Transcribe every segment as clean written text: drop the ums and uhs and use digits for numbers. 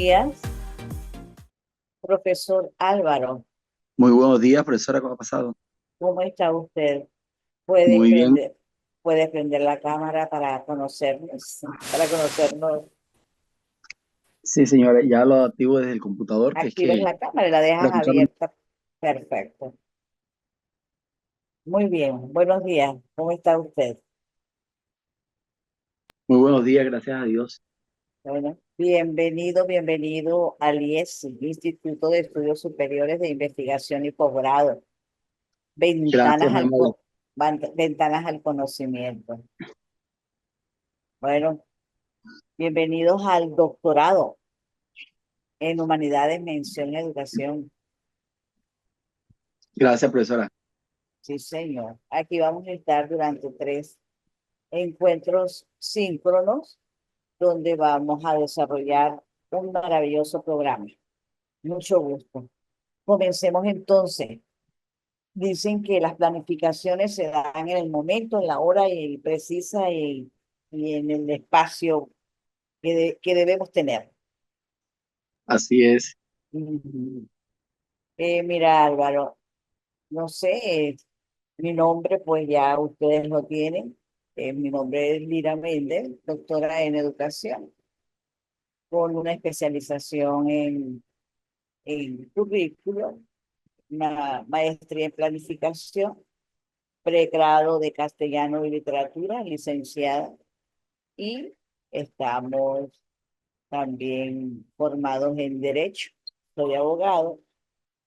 días, profesor Álvaro. Muy buenos días, profesora, ¿cómo ha pasado? ¿Cómo está usted? Puede Muy bien. prender, puede prender la cámara para conocernos. Sí, señora, ya lo activo desde el computador, que es Actives que la cámara y la para dejas escucharlo. abierta. Perfecto. Muy bien. Buenos días. ¿Cómo está usted? Muy buenos días, gracias a Dios. Bueno, bienvenido al IESI, Instituto de Estudios Superiores de Investigación y Posgrado. Gracias, Ventanas muy al, amable. ventanas al conocimiento. Bueno, bienvenidos al doctorado en Humanidades, Mención Educación. Gracias, profesora. Sí, señor. Aquí vamos a estar durante 3 encuentros síncronos donde vamos a desarrollar un maravilloso programa. Mucho gusto. Comencemos entonces. Dicen que las planificaciones se dan en el momento, en la hora y precisa y en el espacio que debemos tener. Así es. Ujú. Mira, Álvaro, no sé, mi nombre, pues ya ustedes lo tienen. Mi nombre es Lira Méndez, doctora en educación, con una especialización en currículo, una maestría en planificación, pregrado de castellano y literatura, licenciada, y estamos también formados en derecho. Soy abogado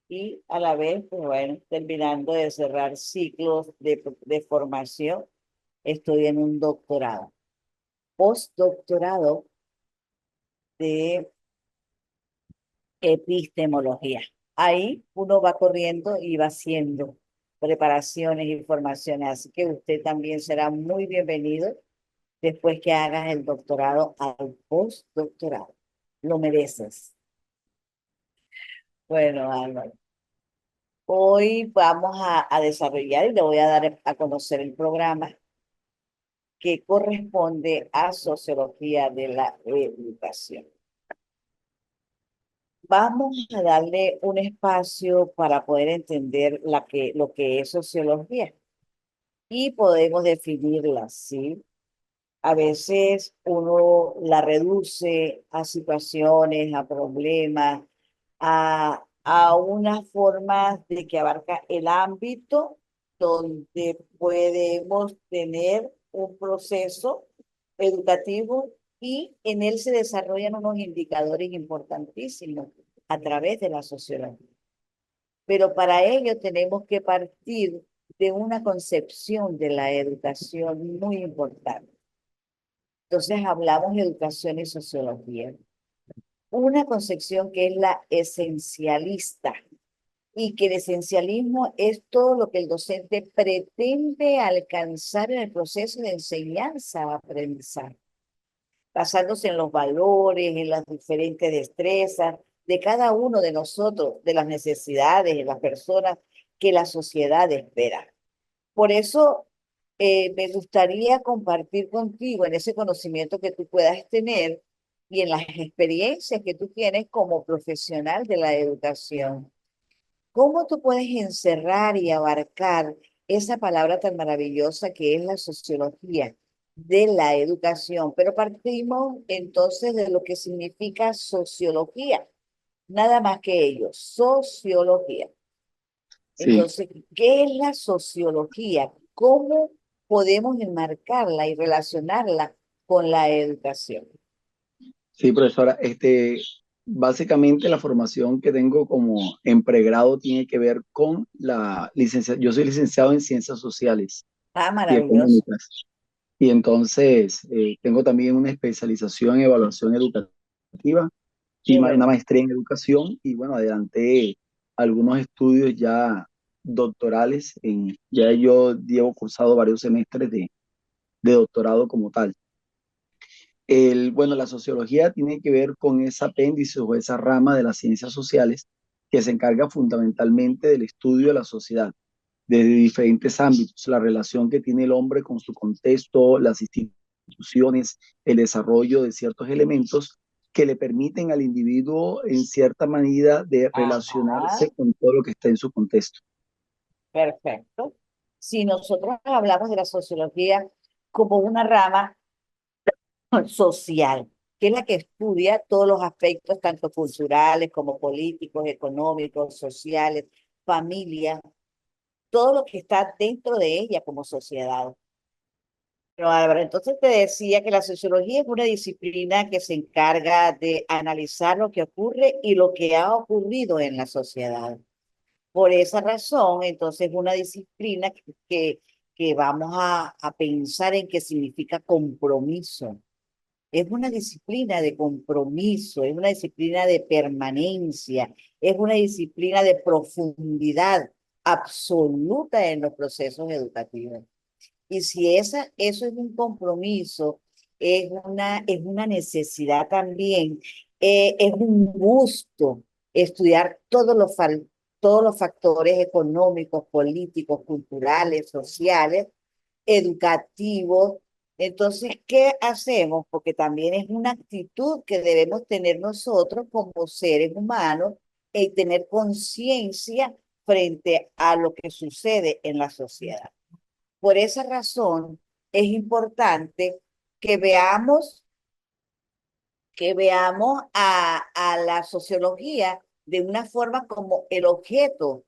y a la vez, pues bueno, terminando de cerrar ciclos de formación, estoy en un doctorado, postdoctorado de epistemología. Ahí uno va corriendo y va haciendo preparaciones y formaciones, así que usted también será muy bienvenido después que hagas el doctorado al postdoctorado. Lo mereces. Bueno, Álvaro, hoy vamos a desarrollar y le voy a dar a conocer el programa que corresponde a Sociología de la Educación. Vamos a darle un espacio para poder entender lo que es sociología y podemos definirla, ¿sí? A veces uno la reduce a situaciones, a problemas, a una forma de que abarca el ámbito donde podemos tener un proceso educativo y en él se desarrollan unos indicadores importantísimos a través de la sociología. Pero para ello tenemos que partir de una concepción de la educación muy importante. Entonces hablamos de educación y sociología. Una concepción que es la esencialista y que el esencialismo es todo lo que el docente pretende alcanzar en el proceso de enseñanza-aprendizaje, basándose en los valores, en las diferentes destrezas de cada uno de nosotros, de las necesidades de las personas que la sociedad espera. Por eso me gustaría compartir contigo en ese conocimiento que tú puedas tener y en las experiencias que tú tienes como profesional de la educación. ¿Cómo tú puedes encerrar y abarcar esa palabra tan maravillosa que es la sociología de la educación? Pero partimos entonces de lo que significa sociología, nada más que ello, sociología. Sí, Entonces, ¿qué es la sociología? ¿Cómo podemos enmarcarla y relacionarla con la educación? sí, profesora. Básicamente la formación que tengo como en pregrado tiene que ver con la licencia. Yo soy licenciado en Ciencias Sociales Ah, y maravilloso. Económicas. Y entonces tengo también una especialización en evaluación educativa y Qué una bueno. maestría en educación y bueno, adelanté algunos estudios ya doctorales, ya yo llevo cursado varios semestres de doctorado como tal. Bueno, la sociología tiene que ver con ese apéndice o esa rama de las ciencias sociales que se encarga fundamentalmente del estudio de la sociedad desde diferentes ámbitos, la relación que tiene el hombre con su contexto, las instituciones, el desarrollo de ciertos elementos que le permiten al individuo en cierta medida de Ajá, relacionarse con todo lo que está en su contexto. perfecto. Si nosotros hablamos de la sociología como una rama social, que es la que estudia todos los aspectos, tanto culturales como políticos, económicos, sociales, familia, todo lo que está dentro de ella como sociedad. Pero Álvaro, entonces te decía que la sociología es una disciplina que se encarga de analizar lo que ocurre y lo que ha ocurrido en la sociedad. Por esa razón, entonces, una disciplina que vamos a pensar en qué significa compromiso. Es una disciplina de compromiso, es una disciplina de permanencia, es una disciplina de profundidad absoluta en los procesos educativos. Y si eso es un compromiso, es una necesidad también, es un gusto estudiar todos los factores económicos, políticos, culturales, sociales, educativos. Entonces, ¿qué hacemos? Porque también es una actitud que debemos tener nosotros como seres humanos y tener conciencia frente a lo que sucede en la sociedad. Por esa razón, es importante que veamos, que veamos a la sociología de una forma como el objeto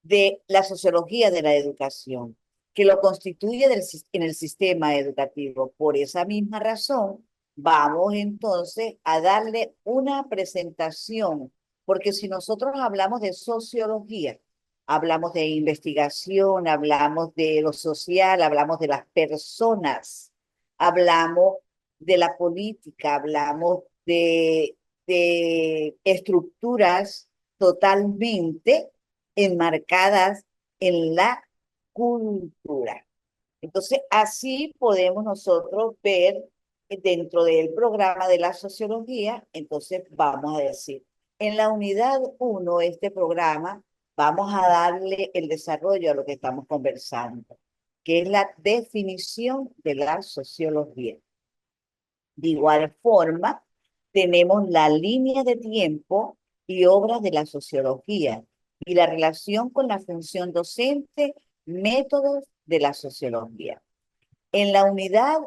de la sociología de la educación, que lo constituye en el sistema educativo. Por esa misma razón, vamos entonces a darle una presentación, porque si nosotros hablamos de sociología, hablamos de investigación, hablamos de lo social, hablamos de las personas, hablamos de la política, hablamos de estructuras totalmente enmarcadas en la cultura. Entonces, así podemos nosotros ver dentro del programa de la sociología, entonces vamos a decir, en la unidad uno este programa, vamos a darle el desarrollo a lo que estamos conversando, que es la definición de la sociología. De igual forma, tenemos la línea de tiempo y obras de la sociología y la relación con la función docente, métodos de la sociología. En la unidad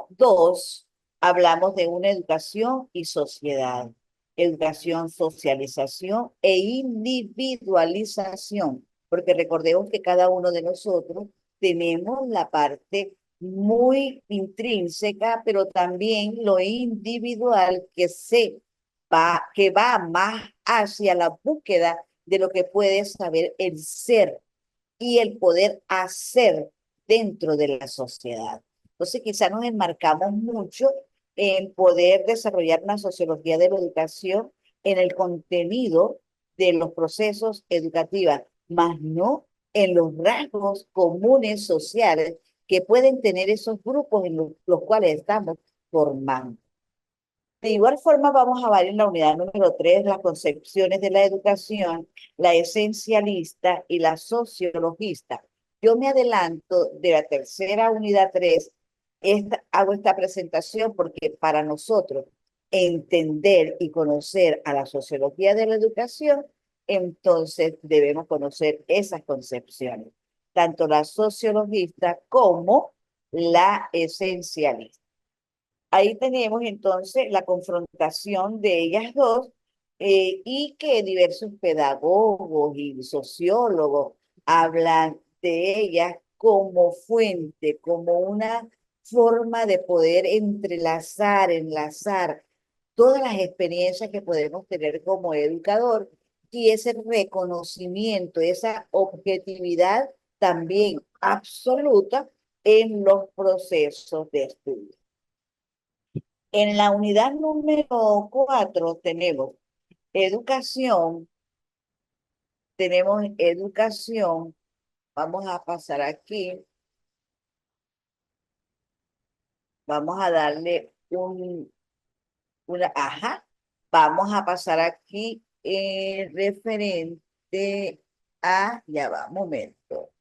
2 hablamos de una educación y sociedad, educación, socialización e individualización, porque recordemos que cada uno de nosotros tenemos la parte muy intrínseca, pero también lo individual que va más hacia la búsqueda de lo que puede saber el ser y el poder hacer dentro de la sociedad. Entonces, quizás nos enmarcamos mucho en poder desarrollar una sociología de la educación en el contenido de los procesos educativos, más no en los rasgos comunes sociales que pueden tener esos grupos en los cuales estamos formando. De igual forma, vamos a ver en la unidad número 3 las concepciones de la educación, la esencialista y la sociologista. Yo me adelanto de la tercera unidad 3, hago esta presentación porque para nosotros entender y conocer a la sociología de la educación, entonces debemos conocer esas concepciones, tanto la sociologista como la esencialista. Ahí tenemos entonces la confrontación de ellas dos y que diversos pedagogos y sociólogos hablan de ellas como fuente, como una forma de poder enlazar todas las experiencias que podemos tener como educador y ese reconocimiento, esa objetividad también absoluta en los procesos de estudio. En la unidad número 4 educación, tenemos educación, vamos a pasar aquí, vamos a darle ajá, vamos a pasar aquí referente ya va, un momento,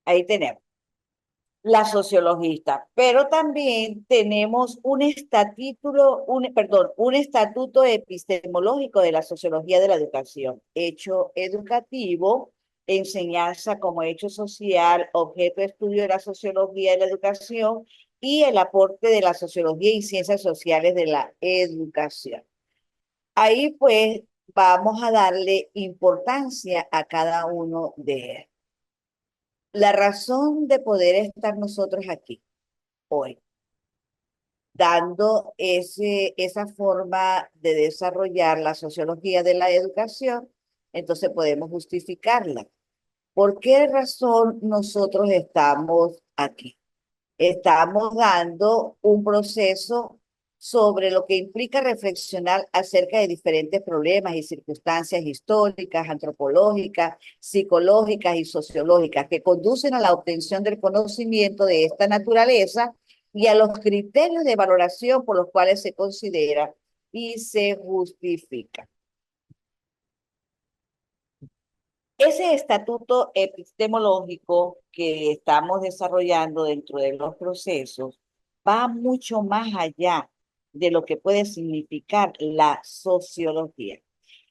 ahí tenemos. la sociologista, pero también tenemos un estatuto epistemológico de la sociología de la educación, hecho educativo, enseñanza como hecho social, objeto de estudio de la sociología de la educación y el aporte de la sociología y ciencias sociales de la educación. Ahí pues vamos a darle importancia a cada uno de ellos. La razón de poder estar nosotros aquí hoy, dando esa forma de desarrollar la sociología de la educación, entonces podemos justificarla. ¿Por qué razón nosotros estamos aquí? Estamos dando un proceso sobre lo que implica reflexionar acerca de diferentes problemas y circunstancias históricas, antropológicas, psicológicas y sociológicas que conducen a la obtención del conocimiento de esta naturaleza y a los criterios de valoración por los cuales se considera y se justifica. Ese estatuto epistemológico que estamos desarrollando dentro de los procesos va mucho más allá de lo que puede significar la sociología.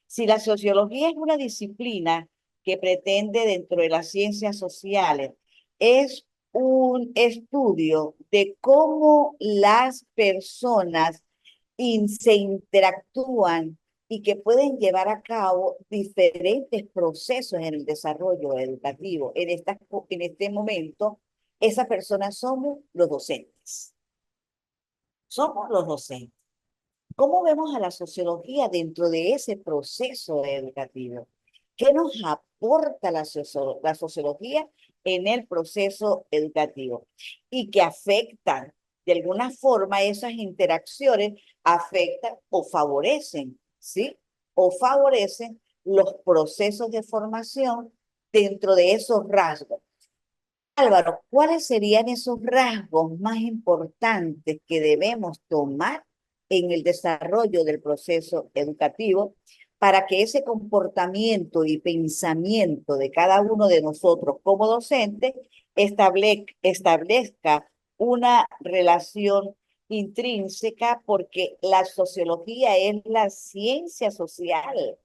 Si la sociología es una disciplina que pretende dentro de las ciencias sociales, es un estudio de cómo las personas se interactúan y que pueden llevar a cabo diferentes procesos en el desarrollo educativo. En este momento, esas personas somos los docentes. Somos los docentes. ¿Cómo vemos a la sociología dentro de ese proceso educativo? ¿Qué nos aporta la sociología en el proceso educativo? Y que afectan, de alguna forma, esas interacciones afectan o favorecen, ¿sí? O favorecen los procesos de formación dentro de esos rasgos. Álvaro, ¿cuáles serían esos rasgos más importantes que debemos tomar en el desarrollo del proceso educativo para que ese comportamiento y pensamiento de cada uno de nosotros como docentes establezca una relación intrínseca? Porque la sociología es la ciencia social,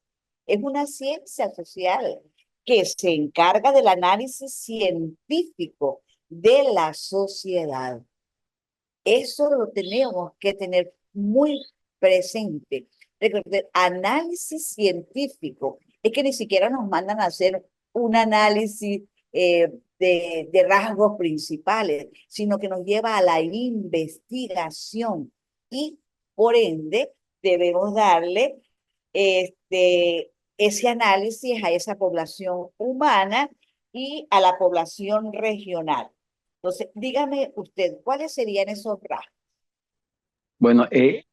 es una ciencia social que se encarga del análisis científico de la sociedad. Eso lo tenemos que tener muy presente. Recuerden, análisis científico. Es que ni siquiera nos mandan a hacer un análisis de rasgos principales, sino que nos lleva a la investigación y por ende debemos darle ese análisis a esa población humana y a la población regional. Entonces, dígame usted, ¿cuáles serían esos rasgos? Bueno,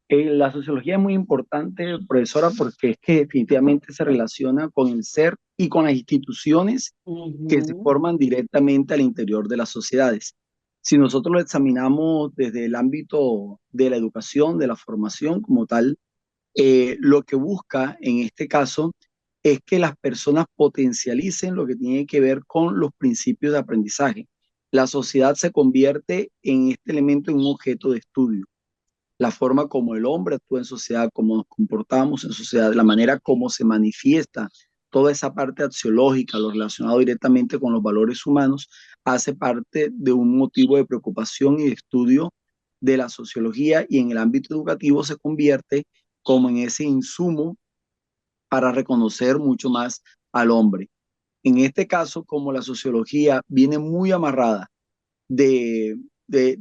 la sociología es muy importante, profesora, porque es que definitivamente se relaciona con el ser y con las instituciones que se Ujú. forman directamente al interior de las sociedades. Si nosotros lo examinamos desde el ámbito de la educación, de la formación como tal, lo que busca en este caso es que las personas potencialicen lo que tiene que ver con los principios de aprendizaje. La sociedad se convierte en este elemento en un objeto de estudio. La forma como el hombre actúa en sociedad, cómo nos comportamos en sociedad, la manera como se manifiesta toda esa parte axiológica, lo relacionado directamente con los valores humanos, hace parte de un motivo de preocupación y de estudio de la sociología, y en el ámbito educativo se convierte como en ese insumo para reconocer mucho más al hombre. En este caso, como la sociología viene muy amarrada de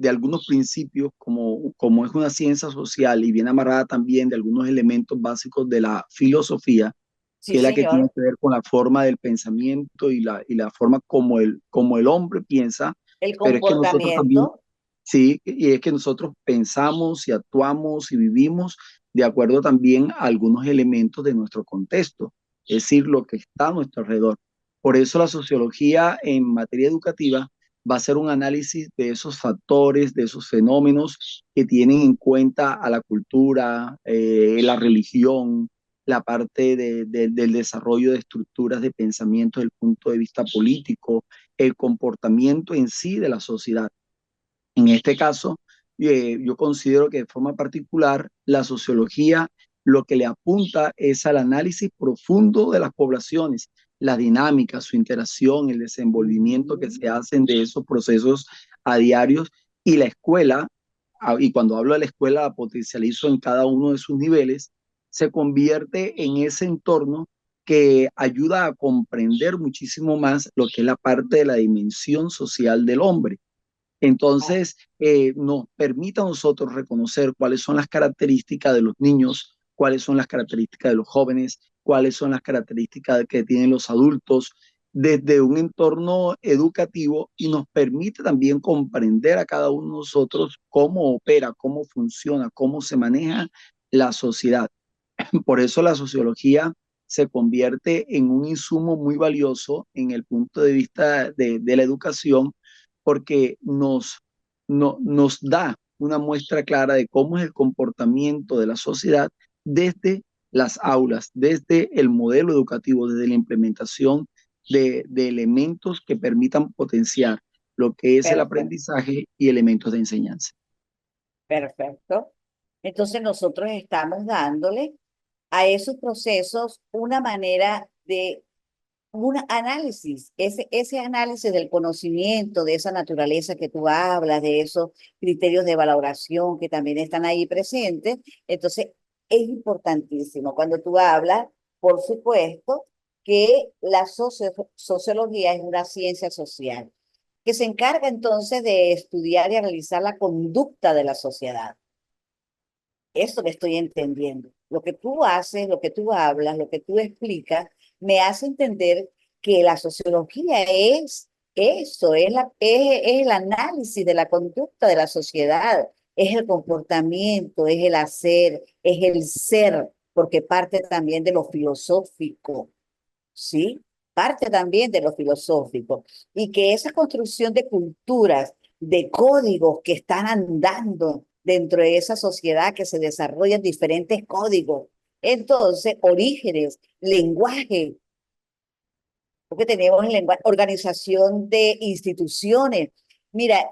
algunos principios, como es una ciencia social, y viene amarrada también de algunos elementos básicos de la filosofía, Sí, que es la que tiene señor. que ver con la forma del pensamiento y la forma como el hombre piensa, El pero es que nosotros también, comportamiento. sí, y es que nosotros pensamos y actuamos y vivimos de acuerdo también a algunos elementos de nuestro contexto, es decir, lo que está a nuestro alrededor. Por eso la sociología en materia educativa va a ser un análisis de esos factores, de esos fenómenos que tienen en cuenta a la cultura, la religión, la parte del desarrollo de estructuras de pensamiento desde el punto de vista político, el comportamiento en sí de la sociedad. este caso, yo considero que de forma particular la sociología lo que le apunta es al análisis profundo de las poblaciones, la dinámica, su interacción, el desenvolvimiento que se hacen de esos procesos a diarios y la escuela, y cuando hablo de la escuela la potencializo en cada uno de sus niveles, se convierte en ese entorno que ayuda a comprender muchísimo más lo que es la parte de la dimensión social del hombre. Entonces, nos permite a nosotros reconocer cuáles son las características de los niños, cuáles son las características de los jóvenes, cuáles son las características que tienen los adultos desde un entorno educativo y nos permite también comprender a cada uno de nosotros cómo opera, cómo funciona, cómo se maneja la sociedad. Por eso la sociología se convierte en un insumo muy valioso en el punto de vista de la educación, porque nos da una muestra clara de cómo es el comportamiento de la sociedad desde las aulas, desde el modelo educativo, desde la implementación de elementos que permitan potenciar lo que es el Perfecto, aprendizaje y elementos de enseñanza. perfecto. Entonces nosotros estamos dándole a esos procesos una manera de un análisis, ese análisis del conocimiento, de esa naturaleza que tú hablas, de esos criterios de valoración que también están ahí presentes. Entonces, es importantísimo cuando tú hablas, por supuesto, que la sociología es una ciencia social que se encarga entonces de estudiar y analizar la conducta de la sociedad. Eso que estoy entendiendo. Lo que tú haces, lo que tú hablas, lo que tú explicas, me hace entender que la sociología es eso, es el análisis de la conducta de la sociedad, es el comportamiento, es el hacer, es el ser, porque parte también de lo filosófico. ¿Sí? Parte también de lo filosófico. Y que esa construcción de culturas, de códigos que están andando dentro de esa sociedad, que se desarrollan diferentes códigos. Entonces, orígenes, lenguaje, porque tenemos el lenguaje, organización de instituciones. Mira,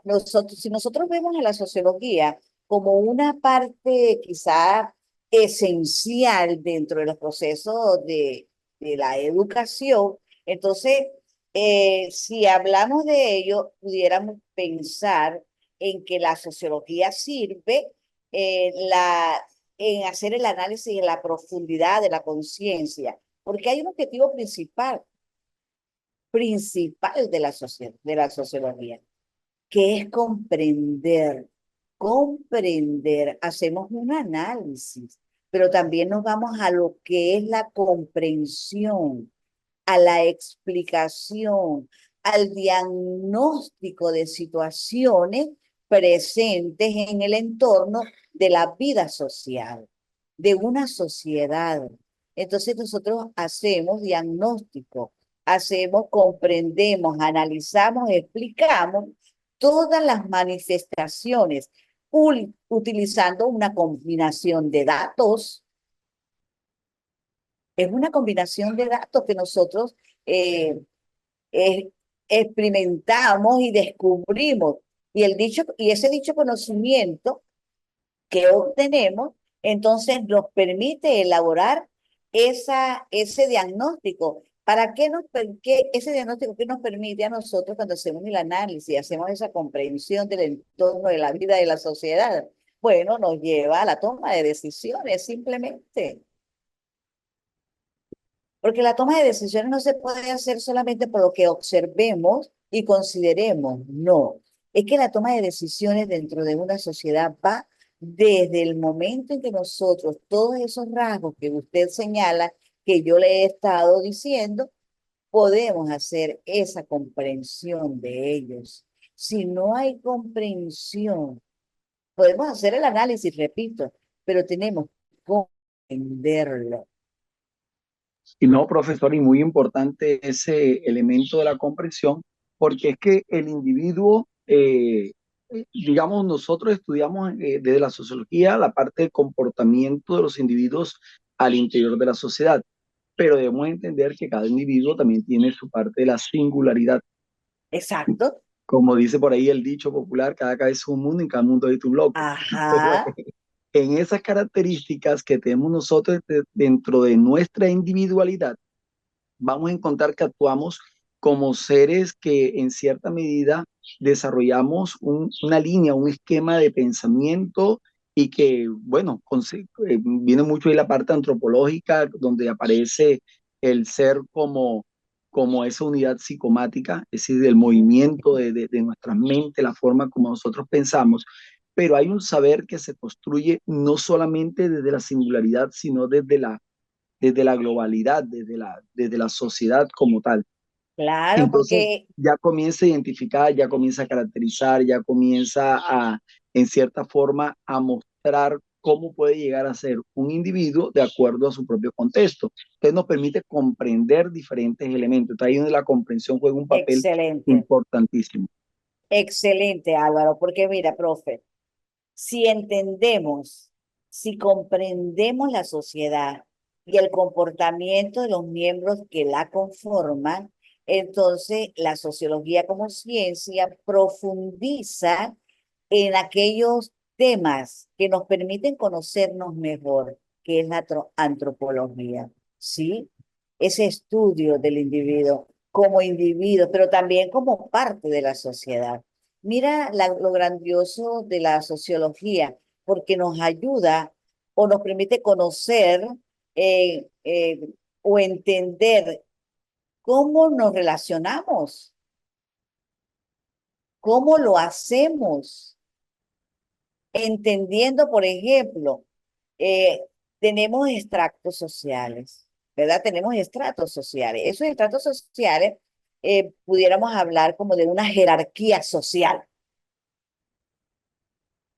si nosotros vemos a la sociología como una parte quizá esencial dentro de los procesos de la educación, entonces, si hablamos de ello, pudiéramos pensar en que la sociología sirve en hacer el análisis en la profundidad de la conciencia, porque hay un objetivo principal de la sociología, que es comprender, hacemos un análisis, pero también nos vamos a lo que es la comprensión, a la explicación, al diagnóstico de situaciones presentes en el entorno de la vida social, de una sociedad. Entonces nosotros hacemos diagnóstico, comprendemos, analizamos, explicamos todas las manifestaciones utilizando una combinación de datos. Es una combinación de datos que nosotros eh, eh, experimentamos y descubrimos. Y ese dicho conocimiento que obtenemos, entonces nos permite elaborar ese diagnóstico. ¿Para qué ese diagnóstico que nos permite a nosotros cuando hacemos el análisis, hacemos esa comprensión del entorno de la vida de la sociedad? Bueno, nos lleva a la toma de decisiones simplemente. Porque la toma de decisiones no se puede hacer solamente por lo que observemos y consideremos, no. Es que la toma de decisiones dentro de una sociedad va desde el momento en que nosotros, todos esos rasgos que usted señala, que yo le he estado diciendo, podemos hacer esa comprensión de ellos. Si no hay comprensión, podemos hacer el análisis, repito, pero tenemos que comprenderlo. Y no, profesor, y muy importante ese elemento de la comprensión, porque es que el individuo, digamos, nosotros estudiamos desde la sociología la parte del comportamiento de los individuos al interior de la sociedad, pero debemos entender que cada individuo también tiene su parte de la singularidad. Exacto. como dice por ahí el dicho popular, cada cabeza es un mundo y cada mundo es un loco. Pero Ajá, en esas características que tenemos nosotros dentro de nuestra individualidad, vamos a encontrar que actuamos como seres que en cierta medida desarrollamos una línea, un esquema de pensamiento y que, bueno, viene mucho ahí la parte antropológica donde aparece el ser como esa unidad psicomática, es decir, del movimiento de nuestra mente, la forma como nosotros pensamos, pero hay un saber que se construye no solamente desde la singularidad, sino desde la globalidad, desde la sociedad como tal. claro, Entonces porque ya comienza a identificar, ya comienza a caracterizar, ya comienza en cierta forma, a mostrar cómo puede llegar a ser un individuo de acuerdo a su propio contexto. Entonces nos permite comprender diferentes elementos. Entonces, ahí donde la comprensión juega un papel excelente, importantísimo. excelente Álvaro, porque mira, profe, si entendemos, si comprendemos la sociedad y el comportamiento de los miembros que la conforman, entonces la sociología como ciencia profundiza en aquellos temas que nos permiten conocernos mejor, que es la antropología, ¿sí? Ese estudio del individuo, pero también como parte de la sociedad. Mira lo grandioso de la sociología, porque nos ayuda o nos permite conocer o entender cómo nos relacionamos, cómo lo hacemos, entendiendo, por ejemplo, eh, tenemos extractos sociales, ¿verdad? Tenemos estratos sociales. Esos estratos sociales pudiéramos hablar como de una jerarquía social.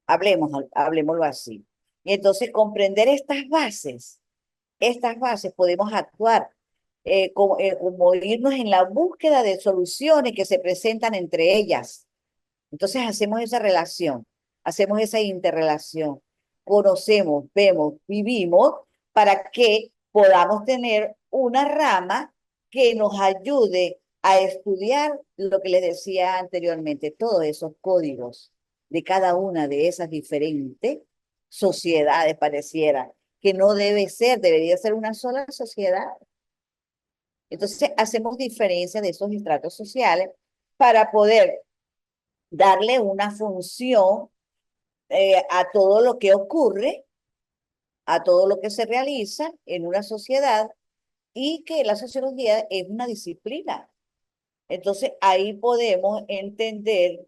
Hablemoslo así. Y entonces comprender estas bases podemos actuar como irnos en la búsqueda de soluciones que se presentan entre ellas. Entonces hacemos esa relación, hacemos esa interrelación, conocemos, vemos, vivimos para que podamos tener una rama que nos ayude a estudiar lo que les decía anteriormente, todos esos códigos de cada una de esas diferentes sociedades, pareciera que no debe ser, debería ser una sola sociedad. Entonces hacemos diferencia de esos estratos sociales para poder darle una función a todo lo que ocurre, a todo lo que se realiza en una sociedad y que la sociología es una disciplina. Entonces ahí podemos entender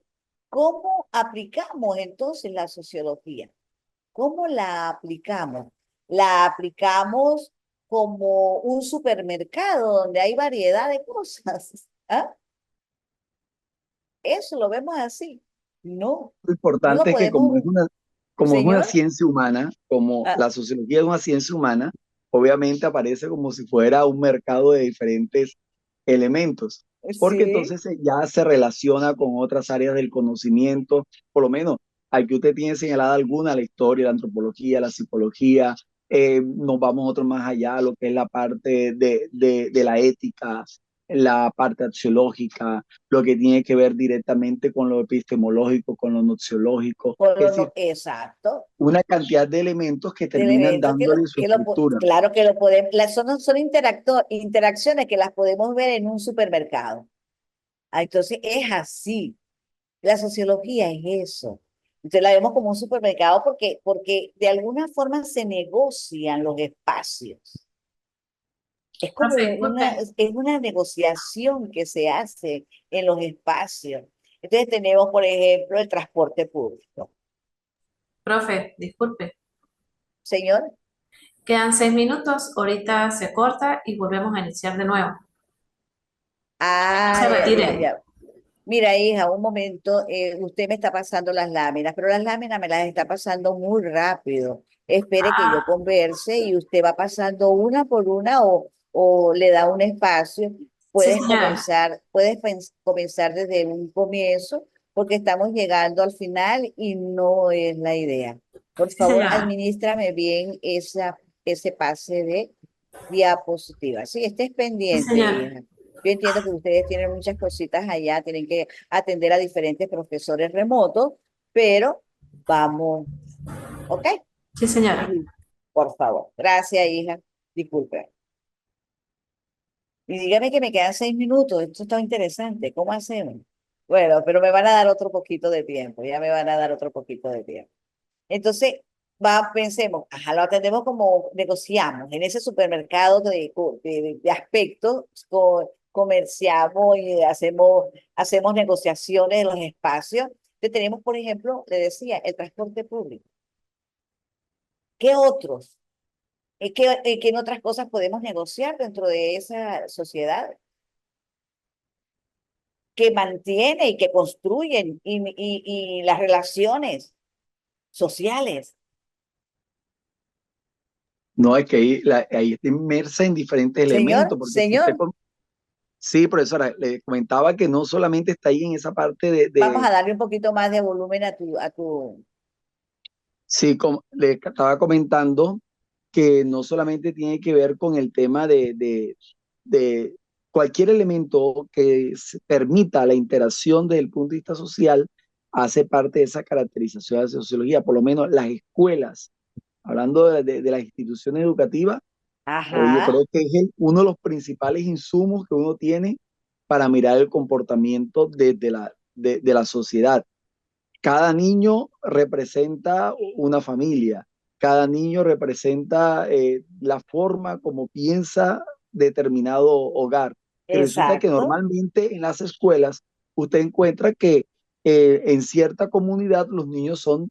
cómo aplicamos entonces la sociología. ¿Cómo la aplicamos? La aplicamos como un supermercado donde hay variedad de cosas. ¿Ah? Eso lo vemos así. No, Lo no lo importante es que podemos, como es una señor. ciencia humana, como Ah, la sociología es una ciencia humana, obviamente aparece como si fuera un mercado de diferentes elementos, porque sí, entonces ya se relaciona con otras áreas del conocimiento, por lo menos aquí usted tiene señalada alguna, la historia, la antropología, la psicología, nos vamos otro más allá, lo que es la parte de la ética, la parte axiológica, lo que tiene que ver directamente con lo epistemológico, con lo noxiológico, por es lo decir, no, exacto, una cantidad de elementos que de terminan elementos dándole su estructura. claro que lo podemos, son interacciones que las podemos ver en un supermercado. Ah, entonces es así, la sociología es eso. Entonces la vemos como un supermercado porque de alguna forma se negocian los espacios. Es como Profe, disculpe. es una negociación que se hace en los espacios. Entonces tenemos, por ejemplo, el transporte público. Profe, disculpe. Señor, Quedan 6 minutos, ahorita se corta y volvemos a iniciar de nuevo. No ah, se ya, ya, retiren. ya. Mira, hija, un momento, usted me está pasando las láminas, pero las láminas me las está pasando muy rápido. Espere que yo Ah, converse y usted va pasando una por una o le da un espacio. sí, Puedes señora. comenzar, comenzar desde un comienzo, porque estamos llegando al final y no es la idea. Por Sí, favor, señora. administrame bien ese pase de diapositiva. Sí, estés Sí, pendiente, señora. hija. Yo entiendo que ustedes tienen muchas cositas allá, tienen que atender a diferentes profesores remotos, pero vamos, ¿ok? Sí, señora. Y, por favor. Gracias, hija. Disculpe. Y dígame que me quedan 6 minutos. Esto está interesante. ¿Cómo hacemos? Bueno, pero me van a dar otro poquito de tiempo. Ya me van a dar otro poquito de tiempo. Entonces, pensemos, ajá, lo atendemos como negociamos en ese supermercado de aspectos, comerciamos y hacemos negociaciones en los espacios. Entonces, tenemos, por ejemplo, le decía, el transporte público. ¿Qué otros? ¿Qué en otras cosas podemos negociar dentro de esa sociedad que mantiene y que construyen y las relaciones sociales? No, es que ahí está inmersa en diferentes Señor, elementos, porque si usted, señor. sí, profesora, le comentaba que no solamente está ahí en esa parte Vamos a darle un poquito más de volumen a tu. sí, como le estaba comentando, que no solamente tiene que ver con el tema de cualquier elemento que permita la interacción desde el punto de vista social, hace parte de esa caracterización de la sociología, por lo menos las escuelas, hablando de las instituciones educativas. Hoy yo Ajá, creo que es uno de los principales insumos que uno tiene para mirar el comportamiento de la sociedad. Cada niño representa una familia, cada niño representa la forma como piensa determinado hogar. Y resulta que exacto, normalmente en las escuelas usted encuentra que en cierta comunidad los niños son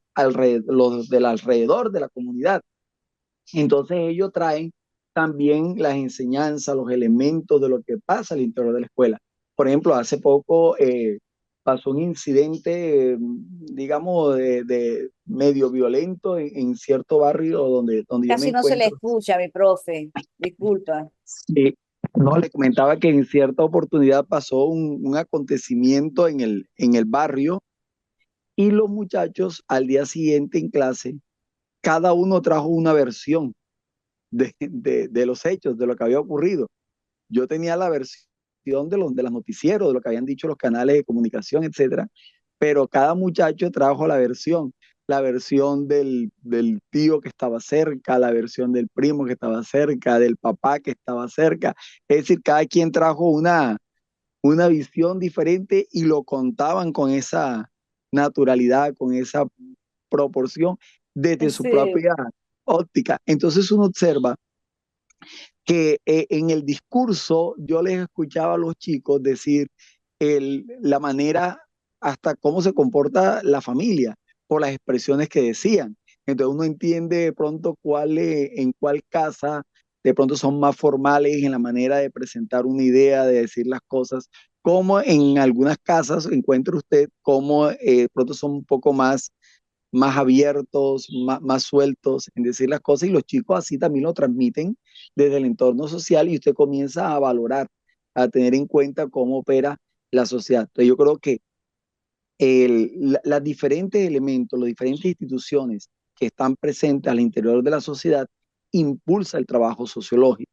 los del alrededor de la comunidad. Entonces ellos traen también las enseñanzas, los elementos de lo que pasa al interior de la escuela. Por ejemplo, hace poco pasó un incidente, digamos, de medio violento en cierto barrio donde yo me casi no se le encuentro. escucha, mi profe, disculpa. Sí, no, le comentaba que en cierta oportunidad pasó un acontecimiento en el barrio y los muchachos al día siguiente en clase, cada uno trajo una versión de los hechos, de lo que había ocurrido. Yo tenía la versión de los noticieros, de lo que habían dicho los canales de comunicación, etcétera, pero cada muchacho trajo la versión del tío que estaba cerca, la versión del primo que estaba cerca, del papá que estaba cerca. Es decir, cada quien trajo una visión diferente y lo contaban con esa naturalidad, con esa proporción desde su Sí, propia óptica. Entonces uno observa que en el discurso yo les escuchaba a los chicos decir la manera hasta cómo se comporta la familia por las expresiones que decían. Entonces uno entiende de pronto en cuál casa de pronto son más formales en la manera de presentar una idea, de decir las cosas, como en algunas casas encuentra usted cómo de pronto son un poco más abiertos, más sueltos en decir las cosas y los chicos así también lo transmiten desde el entorno social y usted comienza a valorar, a tener en cuenta cómo opera la sociedad. Entonces yo creo que las diferentes elementos, las diferentes instituciones que están presentes al interior de la sociedad impulsa el trabajo sociológico.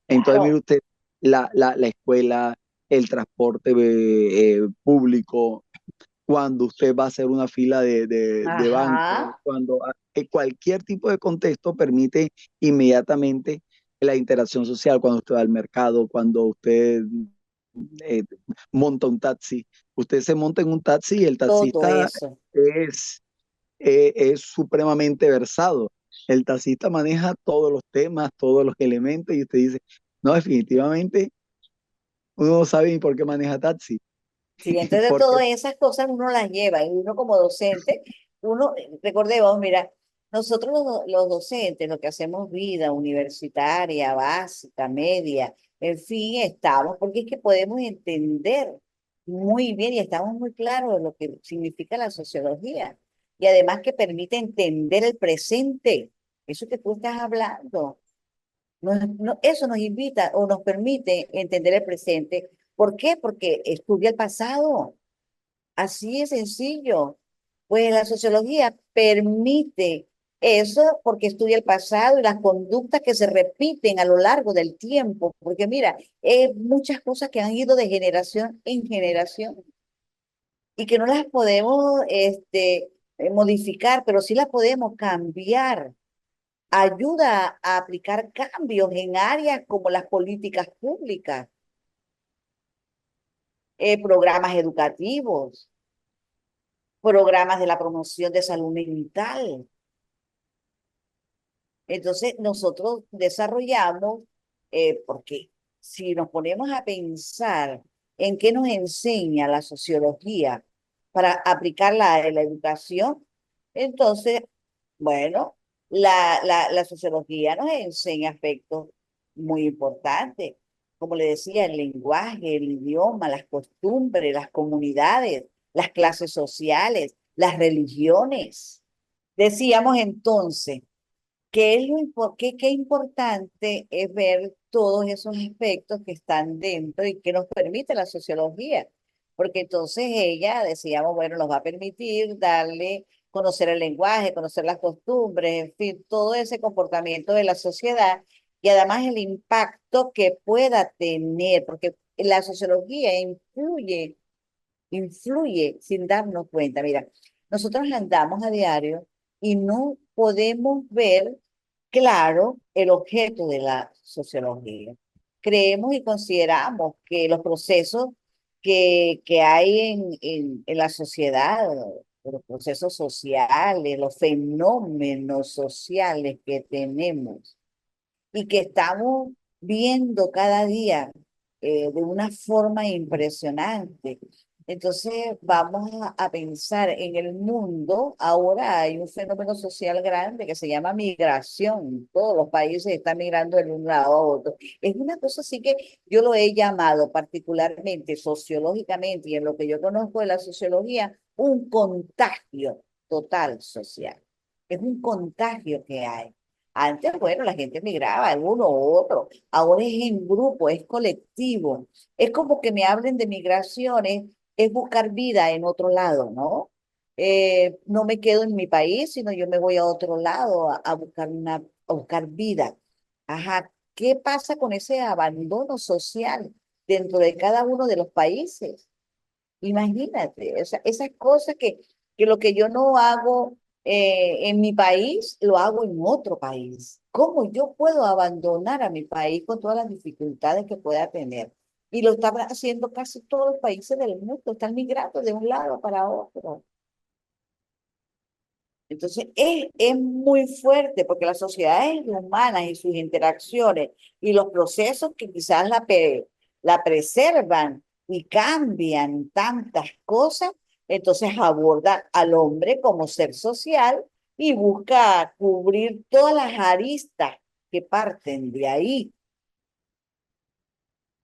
Entonces, mire claro. usted, la escuela, el transporte público, cuando usted va a hacer una fila de banco, Ajá, cuando cualquier tipo de contexto permite inmediatamente la interacción social, cuando usted va al mercado, cuando usted eh, monta un taxi, usted se monta en un taxi y el todo taxista eso. es, es supremamente versado. El taxista maneja todos los temas, todos los elementos y usted dice, no, definitivamente uno no sabe ni por qué maneja taxi, Sí, entonces porque todas esas cosas uno las lleva y uno como docente, recordemos, mira, nosotros los docentes, lo que hacemos vida universitaria, básica, media, en fin, estamos, porque es que podemos entender muy bien y estamos muy claros de lo que significa la sociología y además que permite entender el presente, eso que tú estás hablando. Eso nos invita o nos permite entender el presente. ¿Por qué? Porque estudia el pasado. Así es sencillo. Pues la sociología permite Eso porque estudia el pasado y las conductas que se repiten a lo largo del tiempo, porque mira, muchas cosas que han ido de generación en generación y que no las podemos modificar, pero sí las podemos cambiar. Ayuda a aplicar cambios en áreas como las políticas públicas, programas educativos, programas de la promoción de salud mental. Entonces, nosotros desarrollamos, porque si nos ponemos a pensar en qué nos enseña la sociología para aplicarla en la educación, entonces, bueno, la sociología nos enseña aspectos muy importantes, como le decía, el lenguaje, el idioma, las costumbres, las comunidades, las clases sociales, las religiones. Decíamos entonces, qué importante es ver todos esos aspectos que están dentro y que nos permite la sociología, porque entonces ella, decíamos, bueno, nos va a permitir darle, conocer el lenguaje, conocer las costumbres, en fin, todo ese comportamiento de la sociedad y además el impacto que pueda tener, porque la sociología influye sin darnos cuenta. Mira, nosotros andamos a diario y no podemos ver claro el objeto de la sociología. Creemos y consideramos que los procesos que hay en la sociedad, los procesos sociales, los fenómenos sociales que tenemos, y que estamos viendo cada día de una forma impresionante. Entonces vamos a pensar en el mundo. Ahora hay un fenómeno social grande que se llama migración. Todos los países están migrando de un lado a otro. Es una cosa así que yo lo he llamado particularmente sociológicamente y en lo que yo conozco de la sociología, un contagio total social. Es un contagio que hay. Antes, bueno, la gente migraba, uno u otro. Ahora es en grupo, es colectivo. Es como que me hablen de migraciones, es buscar vida en otro lado, ¿no? No me quedo en mi país, sino yo me voy a otro lado a buscar a buscar vida. Ajá, ¿qué pasa con ese abandono social dentro de cada uno de los países? Imagínate, esas cosas que lo que yo no hago en mi país, lo hago en otro país. ¿Cómo yo puedo abandonar a mi país con todas las dificultades que pueda tener? Y lo están haciendo casi todos los países del mundo, están migrando de un lado para otro. Entonces, es muy fuerte porque las sociedades humanas y sus interacciones y los procesos que quizás la preservan y cambian tantas cosas, entonces aborda al hombre como ser social y busca cubrir todas las aristas que parten de ahí.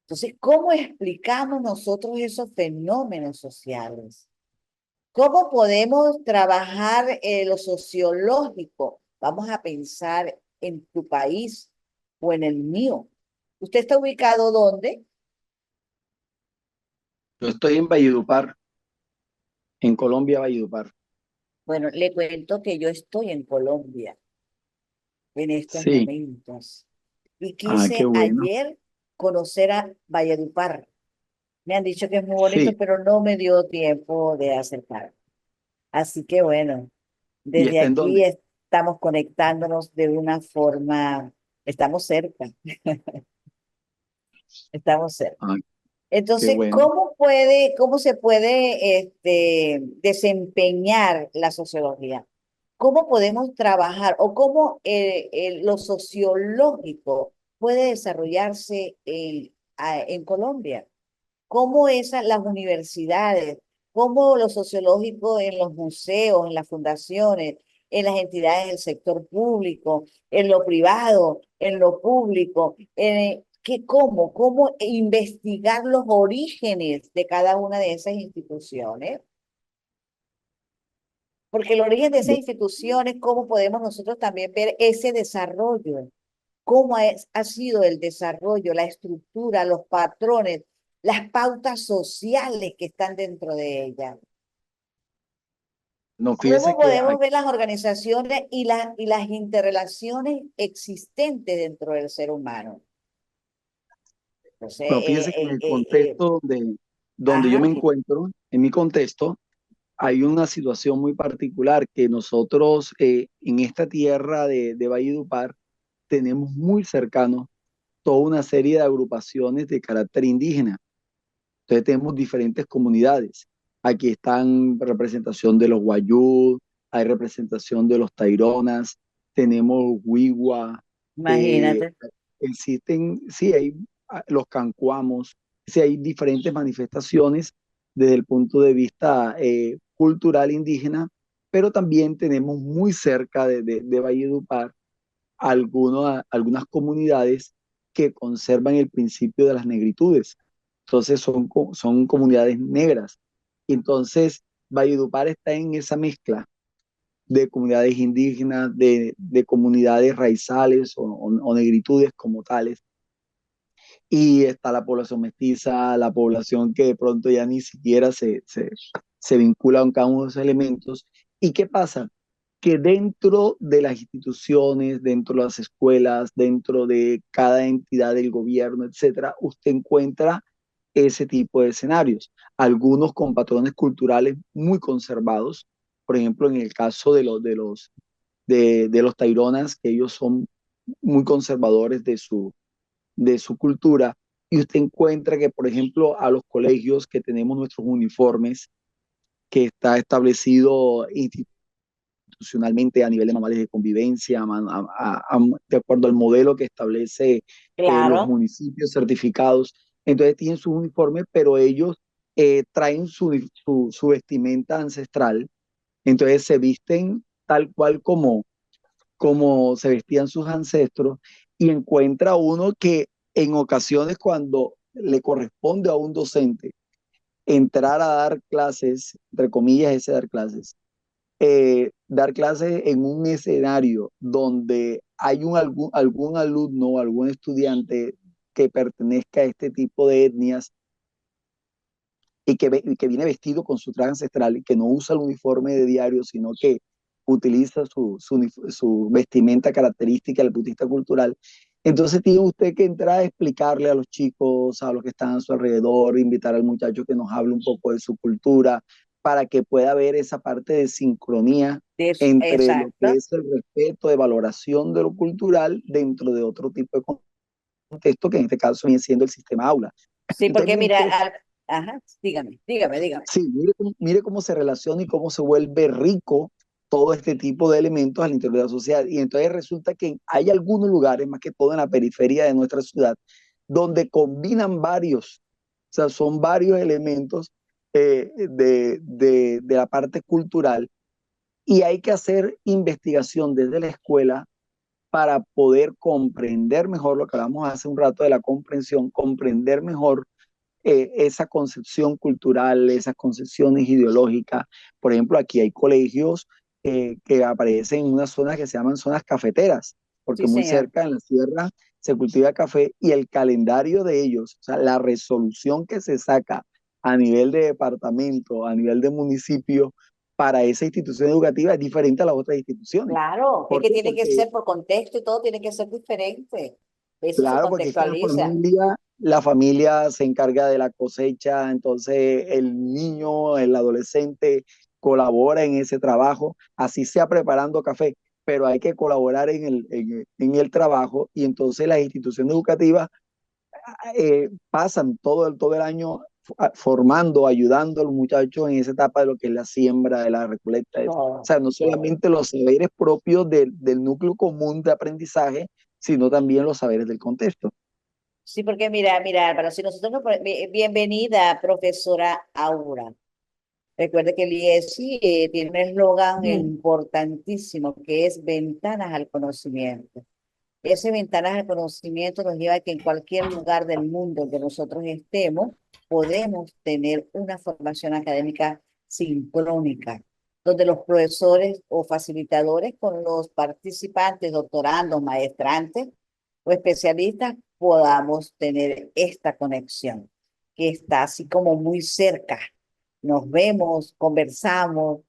Entonces, ¿cómo explicamos nosotros esos fenómenos sociales? ¿Cómo podemos trabajar lo sociológico? Vamos a pensar en tu país o en el mío. ¿Usted está ubicado dónde? Yo estoy en Valledupar, en Colombia, Valledupar. Bueno, le cuento que yo estoy en Colombia en estos Sí, momentos y qué quise bueno. ayer conocer a Valledupar. Me han dicho que es muy bonito, Sí, pero no me dio tiempo de acercar. Así que bueno, ¿y desde está en aquí dónde? estamos conectándonos de una forma, estamos cerca. Estamos cerca. Ah, qué Entonces, bueno. cómo se puede desempeñar la sociología? ¿Cómo podemos trabajar o cómo lo sociológico puede desarrollarse en Colombia? ¿Cómo las universidades, cómo lo sociológico en los museos, en las fundaciones, en las entidades del sector público, en lo privado, en lo público, cómo investigar los orígenes de cada una de esas instituciones? Porque el origen de esas Bu- instituciones, ¿cómo podemos nosotros también ver ese desarrollo? ¿Cómo ha sido el desarrollo, la estructura, los patrones, las pautas sociales que están dentro de ella? No, ¿Cómo fíjese que podemos ver las organizaciones y las interrelaciones existentes dentro del ser humano? Entonces, bueno, fíjese que en el contexto donde yo ajá, me encuentro, en mi contexto, hay una situación muy particular que nosotros en esta tierra de Valledupar tenemos muy cercanos toda una serie de agrupaciones de carácter indígena. Entonces tenemos diferentes comunidades. Aquí están representación de los Wayúu, hay representación de los Taironas, tenemos Wiwa, eh, imagínate. existen, sí, hay los Cancuamos, sí, hay diferentes manifestaciones desde el punto de vista cultural indígena, pero también tenemos muy cerca de Valledupar algunas comunidades que conservan el principio de las negritudes. Entonces son comunidades negras. Entonces, Valledupar está en esa mezcla de comunidades indígenas, de comunidades raizales o negritudes como tales. Y está la población mestiza, la población que de pronto ya ni siquiera se vincula con cada uno de esos elementos. ¿Y qué pasa? Que dentro de las instituciones, dentro de las escuelas, dentro de cada entidad del gobierno, etcétera, usted encuentra ese tipo de escenarios. Algunos con patrones culturales muy conservados, por ejemplo, en el caso de los taironas, que ellos son muy conservadores de su cultura, y usted encuentra que, por ejemplo, a los colegios que tenemos nuestros uniformes, que está establecido institucionalmente a nivel de manuales de convivencia, de acuerdo al modelo que establece los Claro. municipios certificados. Entonces tienen sus uniformes, pero ellos traen su vestimenta ancestral, entonces se visten tal cual como se vestían sus ancestros, y encuentra uno que en ocasiones cuando le corresponde a un docente entrar a dar clases, entre comillas, ese dar clases en un escenario donde hay algún alumno o algún estudiante que pertenezca a este tipo de etnias y que viene vestido con su traje ancestral y que no usa el uniforme de diario, sino que utiliza su vestimenta característica del punto cultural. Entonces tiene usted que entrar a explicarle a los chicos, a los que están a su alrededor, invitar al muchacho que nos hable un poco de su cultura, para que pueda ver esa parte de sincronía entre lo que Exacto. es el respeto de valoración de lo cultural dentro de otro tipo de contexto, que en este caso viene siendo el sistema aula. Sí, Entonces, porque mire mira, usted, ajá, dígame. sí, mire cómo se relaciona y cómo se vuelve rico todo este tipo de elementos al interior de la sociedad. Y entonces resulta que hay algunos lugares, más que todo en la periferia de nuestra ciudad, donde combinan varios, o sea, son varios elementos de la parte cultural, y hay que hacer investigación desde la escuela para poder comprender mejor lo que hablamos hace un rato de la comprensión, comprender mejor esa concepción cultural, esas concepciones ideológicas. Por ejemplo, aquí hay colegios que aparecen en unas zonas que se llaman zonas cafeteras, Sí, porque muy señor. cerca en la sierra se cultiva café, y el calendario de ellos, o sea, la resolución que se saca a nivel de departamento, a nivel de municipio, para esa institución educativa es diferente a las otras instituciones. Claro, es ¿Por que qué? tiene que Porque ser por contexto y todo tiene que ser diferente. Eso se claro, porque es que contextualiza. la familia se encarga de la cosecha, entonces el niño, el adolescente colabora en ese trabajo, así sea preparando café, pero hay que colaborar en el trabajo, y entonces las instituciones educativas pasan todo el año formando, ayudando a los muchachos en esa etapa de lo que es la siembra, de la recolecta. O Todo, sea, no todo. solamente los saberes propios del núcleo común de aprendizaje, sino también los saberes del contexto. Sí, porque mira, Álvaro, si nosotros bienvenida, profesora Aura. Recuerde que el IESI tiene un eslogan importantísimo que es ventanas al conocimiento. Ese ventanas al conocimiento nos lleva a que en cualquier lugar del mundo que nosotros estemos, podemos tener una formación académica sincrónica, donde los profesores o facilitadores con los participantes, doctorandos, maestrantes o especialistas podamos tener esta conexión que está así como muy cerca. Nos vemos, conversamos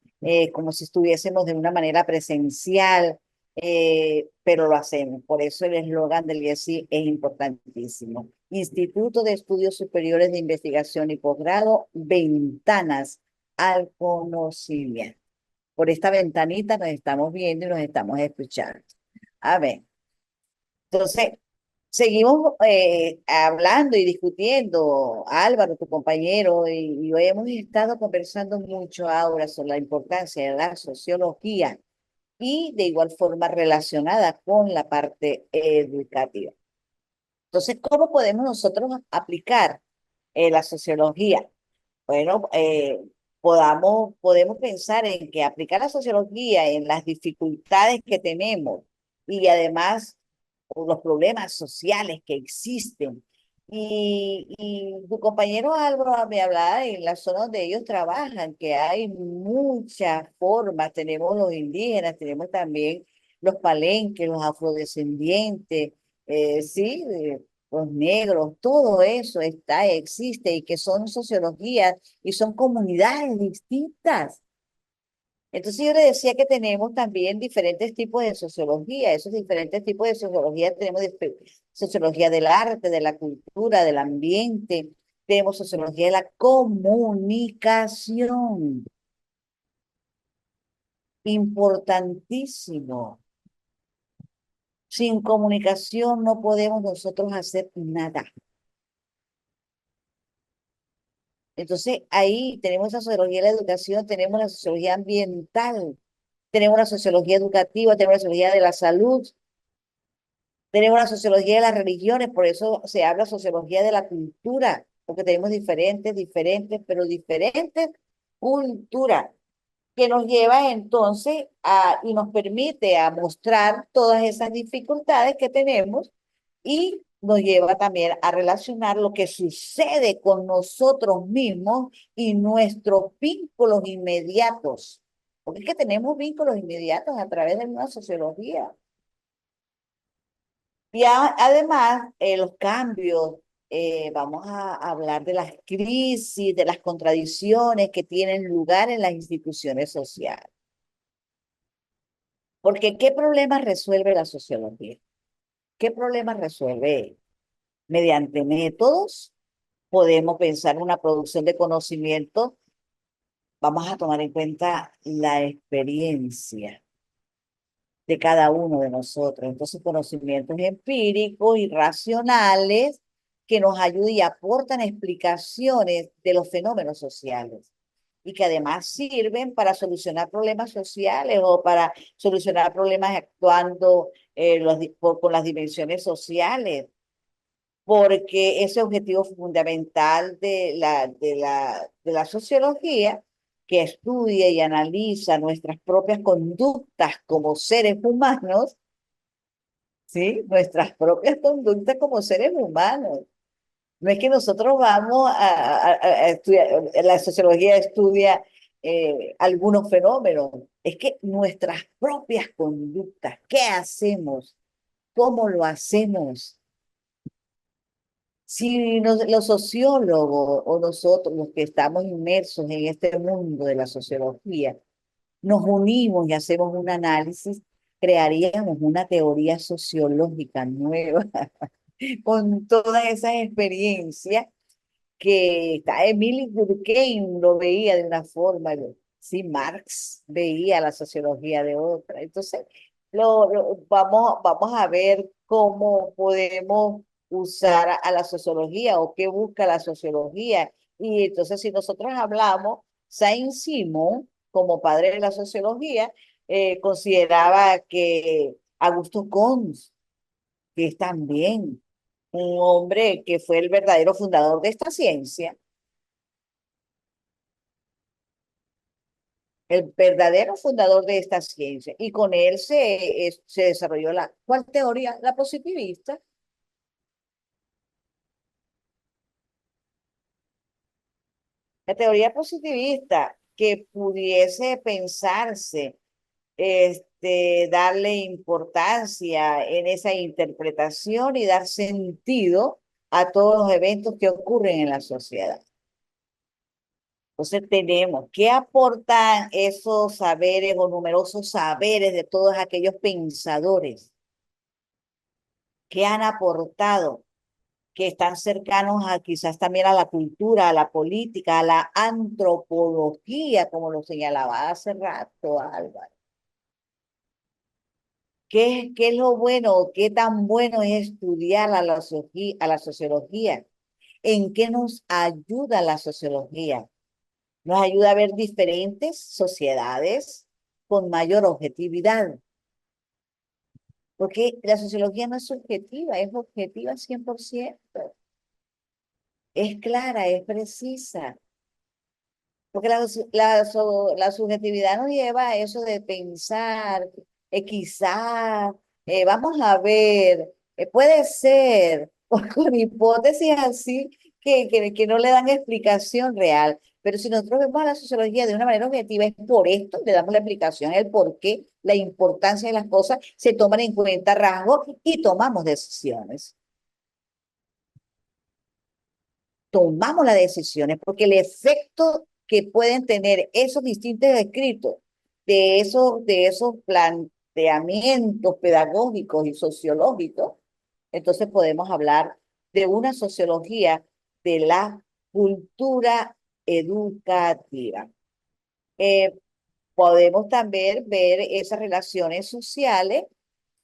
como si estuviésemos de una manera presencial, pero lo hacemos. Por eso el eslogan del IESI es importantísimo. Instituto de Estudios Superiores de Investigación y Posgrado, ventanas al conocimiento. Por esta ventanita nos estamos viendo y nos estamos escuchando. A ver, entonces, seguimos hablando y discutiendo, Álvaro, tu compañero, y hoy hemos estado conversando mucho ahora sobre la importancia de la sociología y de igual forma relacionada con la parte educativa. Entonces, ¿cómo podemos nosotros aplicar la sociología? Bueno, podemos pensar en que aplicar la sociología en las dificultades que tenemos y además los problemas sociales que existen. Y tu compañero Álvaro me hablaba en la zona donde ellos trabajan, que hay muchas formas. Tenemos los indígenas, tenemos también los palenques, los afrodescendientes, sí, los negros, todo eso está, existe y que son sociologías y son comunidades distintas. Entonces yo le decía que tenemos también diferentes tipos de sociología. Esos diferentes tipos de sociología tenemos sociología del arte, de la cultura, del ambiente, tenemos sociología de la comunicación. Importantísimo. Sin comunicación no podemos nosotros hacer nada. Entonces ahí tenemos la sociología de la educación, tenemos la sociología ambiental, tenemos la sociología educativa, tenemos la sociología de la salud, tenemos la sociología de las religiones, por eso se habla sociología de la cultura, porque tenemos pero diferentes culturas, que nos lleva entonces y nos permite a mostrar todas esas dificultades que tenemos y nos lleva también a relacionar lo que sucede con nosotros mismos y nuestros vínculos inmediatos. Porque es que tenemos vínculos inmediatos a través de una sociología. Y además, los cambios, vamos a hablar de las crisis, de las contradicciones que tienen lugar en las instituciones sociales. Porque ¿qué problemas resuelve la sociología? ¿Qué problemas resuelve? Mediante métodos podemos pensar en una producción de conocimiento. Vamos a tomar en cuenta la experiencia de cada uno de nosotros. Entonces, conocimientos empíricos y racionales que nos ayudan y aportan explicaciones de los fenómenos sociales y que además sirven para solucionar problemas sociales o para solucionar problemas actuando con las dimensiones sociales, porque ese objetivo fundamental de la sociología, que estudia y analiza nuestras propias conductas como seres humanos, ¿sí? Nuestras propias conductas como seres humanos. No es que nosotros vamos a estudiar, la sociología estudia algunos fenómenos, es que nuestras propias conductas, ¿qué hacemos? ¿Cómo lo hacemos? Si los sociólogos o nosotros, los que estamos inmersos en este mundo de la sociología, nos unimos y hacemos un análisis, crearíamos una teoría sociológica nueva con todas esas experiencias que está Emily Durkheim lo veía de una forma, sí, Marx veía la sociología de otra. Entonces, vamos a ver cómo podemos usar a la sociología o qué busca la sociología. Y entonces, si nosotros hablamos, Saint-Simon, como padre de la sociología, consideraba que Augusto Comte, que es también un hombre que fue el verdadero fundador de esta ciencia, el verdadero fundador de esta ciencia. Y con él se desarrolló ¿cuál teoría? La positivista. La teoría positivista que pudiese pensarse, darle importancia en esa interpretación y dar sentido a todos los eventos que ocurren en la sociedad. Entonces tenemos, ¿qué aportan esos saberes o numerosos saberes de todos aquellos pensadores que han aportado, que están cercanos a quizás también a la cultura, a la política, a la antropología, como lo señalaba hace rato Álvaro? ¿Qué es lo bueno? ¿Qué tan bueno es estudiar a la sociología? ¿En qué nos ayuda la sociología? Nos ayuda a ver diferentes sociedades con mayor objetividad, porque la sociología no es subjetiva, es objetiva 100%. Es clara, es precisa, porque la subjetividad nos lleva a eso de pensar, quizá, vamos a ver, puede ser, o con hipótesis así que no le dan explicación real. Pero si nosotros vemos a la sociología de una manera objetiva, es por esto, le damos la explicación, el por qué, la importancia de las cosas, se toman en cuenta rasgos y tomamos decisiones. Tomamos las decisiones, porque el efecto que pueden tener esos distintos escritos de esos planteamientos pedagógicos y sociológicos, entonces podemos hablar de una sociología de la cultura educativa. Eh, Podemos también ver esas relaciones sociales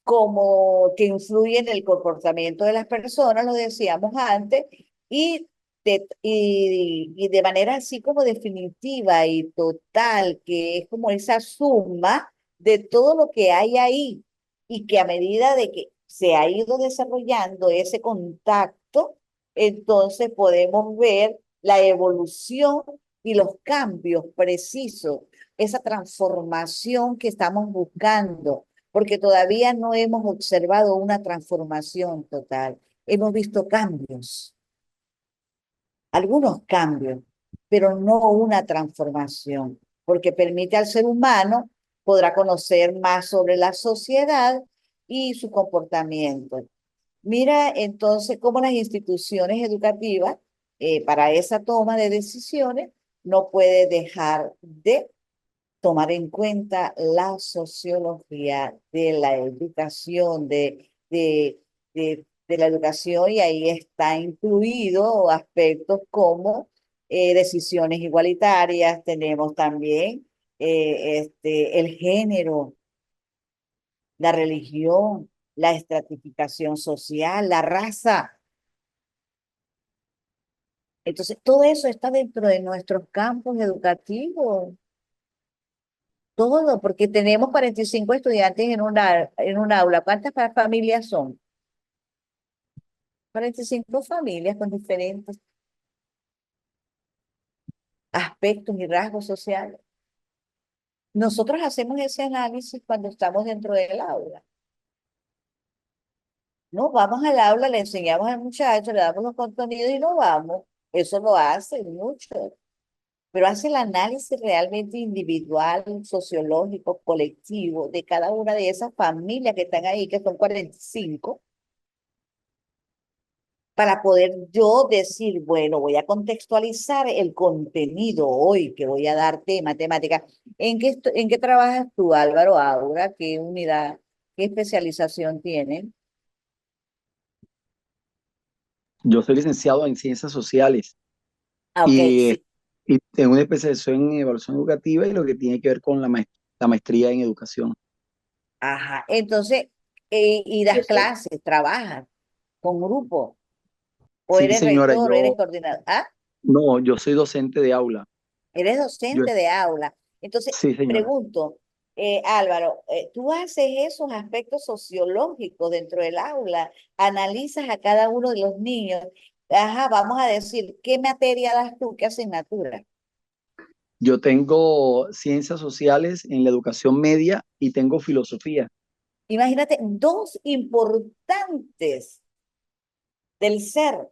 como que influyen en el comportamiento de las personas, lo decíamos antes, y de manera así como definitiva y total, que es como esa suma de todo lo que hay ahí y que a medida de que se ha ido desarrollando ese contacto, entonces podemos ver la evolución y los cambios precisos, esa transformación que estamos buscando porque todavía no hemos observado una transformación total. Hemos visto cambios, algunos cambios, pero no una transformación, porque permite al ser humano podrá conocer más sobre la sociedad y su comportamiento. Mira entonces cómo las instituciones educativas, para esa toma de decisiones, no puede dejar de tomar en cuenta la sociología de la educación, de la educación, y ahí está incluido aspectos como decisiones igualitarias, tenemos también el género, la religión, la estratificación social, la raza. Entonces, todo eso está dentro de nuestros campos educativos. Todo, porque tenemos 45 estudiantes en un aula. ¿Cuántas familias son? 45 familias con diferentes aspectos y rasgos sociales. Nosotros hacemos ese análisis cuando estamos dentro del aula. No, vamos al aula, le enseñamos al muchacho, le damos los contenidos y no vamos. Eso lo hacen mucho, pero hace el análisis realmente individual, sociológico, colectivo de cada una de esas familias que están ahí, que son 45, para poder yo decir, bueno, voy a contextualizar el contenido hoy que voy a darte de matemática. ¿En qué trabajas tú, Álvaro Aura? ¿Qué unidad, qué especialización tienes? Yo soy licenciado en ciencias sociales Ah, ok, y, sí. y tengo una especialización en evaluación educativa y lo que tiene que ver con la maestría en educación. Ajá. Entonces, y das clases, trabajas con grupo, o Sí, eres señora, rector, o eres coordinador. Ah, no, yo soy docente de aula. eres Yo, docente de aula. Entonces, sí, señora. pregunto, Álvaro, ¿tú haces esos aspectos sociológicos dentro del aula? ¿Analizas a cada uno de los niños? Ajá, vamos a decir, ¿qué materia das tú? ¿Qué asignatura? Yo tengo ciencias sociales en la educación media y tengo filosofía. Imagínate, dos importantes del ser,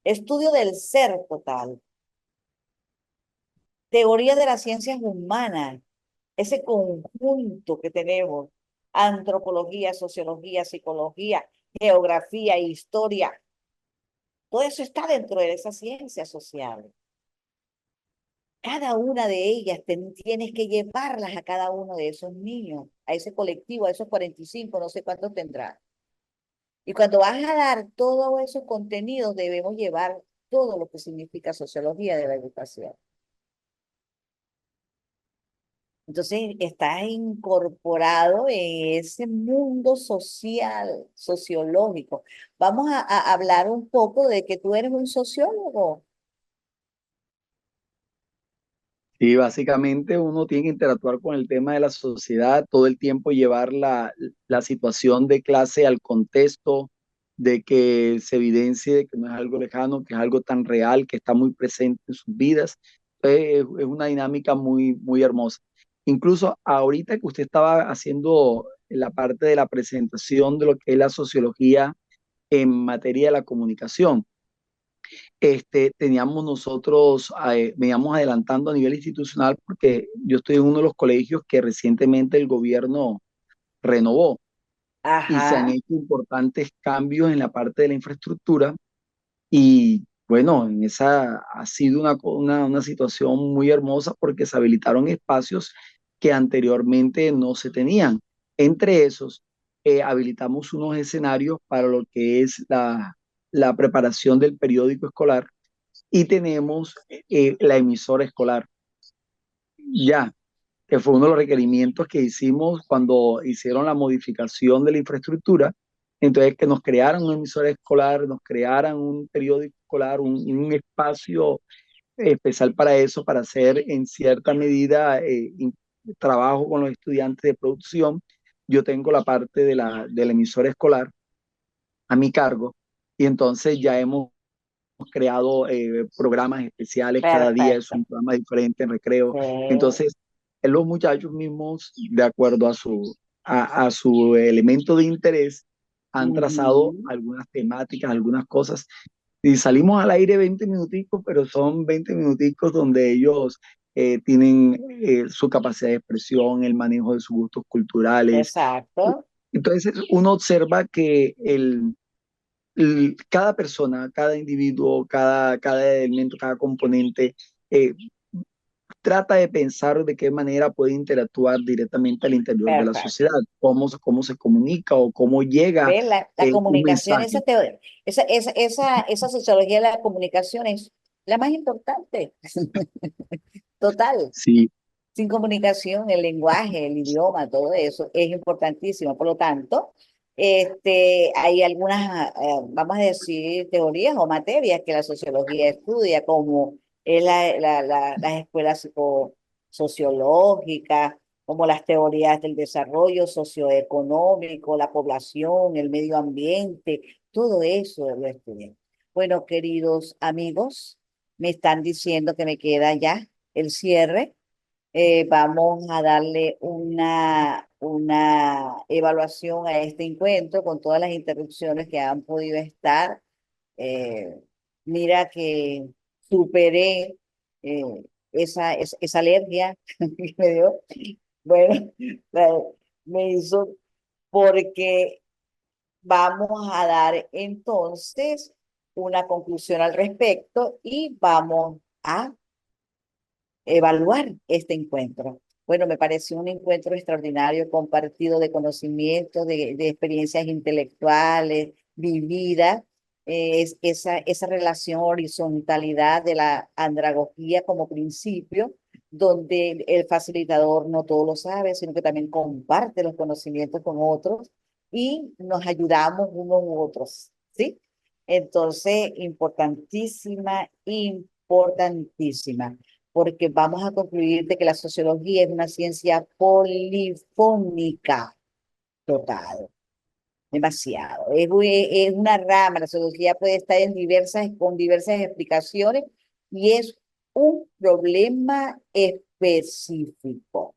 estudio del ser total, teoría de las ciencias humanas, ese conjunto que tenemos, antropología, sociología, psicología, geografía, historia, todo eso está dentro de esas ciencias sociales. cada una de ellas tienes que llevarlas a cada uno de esos niños, a ese colectivo, a esos 45, no sé cuántos tendrá. Y cuando vas a dar todos esos contenidos, debemos llevar todo lo que significa sociología de la educación. Entonces, estás incorporado en ese mundo social, sociológico. Vamos a hablar un poco de que tú eres un sociólogo. Y básicamente uno tiene que interactuar con el tema de la sociedad, todo el tiempo llevar la situación de clase al contexto, de que se evidencie de que no es algo lejano, que es algo tan real, que está muy presente en sus vidas. Es una dinámica muy, muy hermosa. Incluso ahorita que usted estaba haciendo la parte de la presentación de lo que es la sociología en materia de la comunicación, teníamos nosotros, veníamos adelantando a nivel institucional porque yo estoy en uno de los colegios que recientemente el gobierno renovó y se han Ajá, hecho importantes cambios en la parte de la infraestructura y bueno, en esa ha sido una situación muy hermosa porque se habilitaron espacios que anteriormente no se tenían. Entre esos, habilitamos unos escenarios para lo que es la preparación del periódico escolar y tenemos la emisora escolar, ya, que fue uno de los requerimientos que hicimos cuando hicieron la modificación de la infraestructura. Entonces, que nos crearan una emisora escolar, nos crearan un periódico escolar, un espacio especial para eso, para hacer en cierta medida trabajo con los estudiantes de producción. Yo tengo la parte de la emisora escolar a mi cargo y entonces ya hemos creado programas especiales, cada día es perfecto. un programa diferente en recreo. Sí. Entonces, los muchachos mismos, de acuerdo a su elemento de interés, han trazado Ujú. algunas temáticas, algunas cosas. Y salimos al aire 20 minuticos, pero son 20 minuticos donde ellos tienen su capacidad de expresión, el manejo de sus gustos culturales. Exacto, Entonces, uno observa que cada persona, cada individuo, cada elemento, cada componente, eh, trata de pensar de qué manera puede interactuar directamente al interior de la sociedad, perfecto. cómo se comunica o cómo llega ¿Ves? La un comunicación, mensaje. esa sociología de la comunicación es la más importante. Total. Sí, Sin comunicación, el lenguaje, el idioma, todo eso es importantísimo. Por lo tanto, hay algunas, vamos a decir, teorías o materias que la sociología estudia, como es las escuelas sociológicas, como las teorías del desarrollo socioeconómico, la población, el medio ambiente, todo eso lo estudian. Bueno, queridos amigos, me están diciendo que me queda ya el cierre. Vamos a darle una evaluación a este encuentro con todas las interrupciones que han podido estar. Eh, Mira que superé eh, esa alergia que me dio. Bueno, la- me hizo porque vamos a dar entonces una conclusión al respecto y vamos a evaluar este encuentro. Bueno, me pareció un encuentro extraordinario, compartido de conocimientos, de experiencias intelectuales, vividas, esa relación, horizontalidad de la andragogía como principio, donde el facilitador no todo lo sabe, sino que también comparte los conocimientos con otros y nos ayudamos unos u otros, ¿sí? Entonces, importantísima, porque vamos a concluir de que la sociología es una ciencia polifónica total, demasiado. Es una rama, la sociología puede estar con diversas explicaciones y es un problema específico.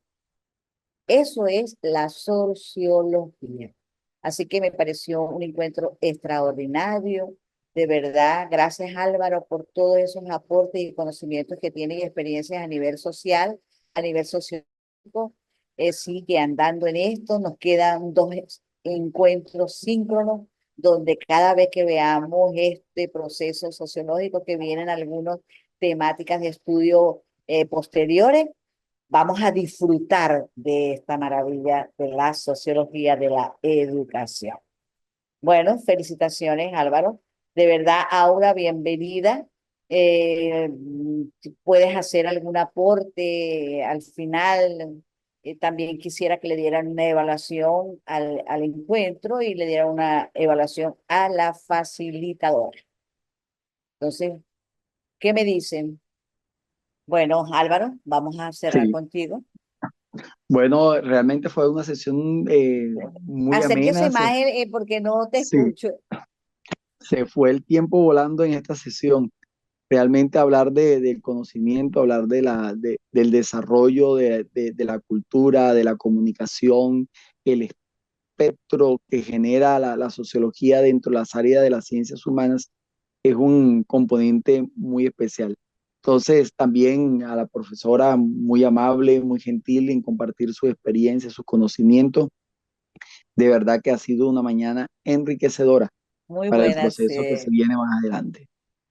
Eso es la sociología. Así que me pareció un encuentro extraordinario. De verdad, gracias Álvaro por todos esos aportes y conocimientos que tiene y experiencias a nivel social, a nivel sociológico. Sigue andando en esto. Nos quedan dos encuentros síncronos donde cada vez que veamos este proceso sociológico que vienen algunas temáticas de estudio posteriores, vamos a disfrutar de esta maravilla de la sociología de la educación. Bueno, felicitaciones, Álvaro. De verdad, Aura, bienvenida. Si puedes hacer algún aporte al final. También quisiera que le dieran una evaluación al encuentro y le dieran una evaluación a la facilitadora. Entonces, ¿qué me dicen? Bueno, Álvaro, vamos a cerrar Sí, contigo. bueno, realmente fue una sesión muy Acérquese amena. más porque no te Sí, escucho. se fue el tiempo volando en esta sesión. Realmente hablar del conocimiento, hablar del desarrollo de la cultura, de la comunicación, el espectro que genera la sociología dentro de las áreas de las ciencias humanas es un componente muy especial. Entonces, también a la profesora muy amable, muy gentil en compartir su experiencia, sus conocimientos. De verdad que ha sido una mañana enriquecedora Muy para el buenas. proceso que se viene más adelante.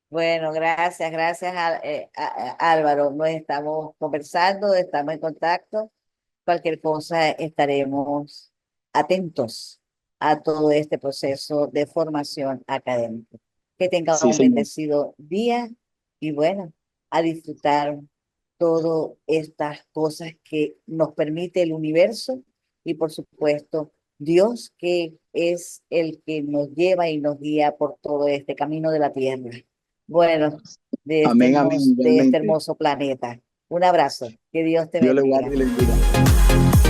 Bueno, gracias, Álvaro. Nos estamos conversando, estamos en contacto. Cualquier cosa estaremos atentos a todo este proceso de formación académica. Que tenga Sí, un señor. bendecido día y bueno, a disfrutar todas estas cosas que nos permite el universo y por supuesto Dios, que es el que nos lleva y nos guía por todo este camino de la tierra. Bueno, Amén, amén, de este igualmente. hermoso planeta. Un abrazo. Que Dios te Dios le guarde bendiga. y le bendiga.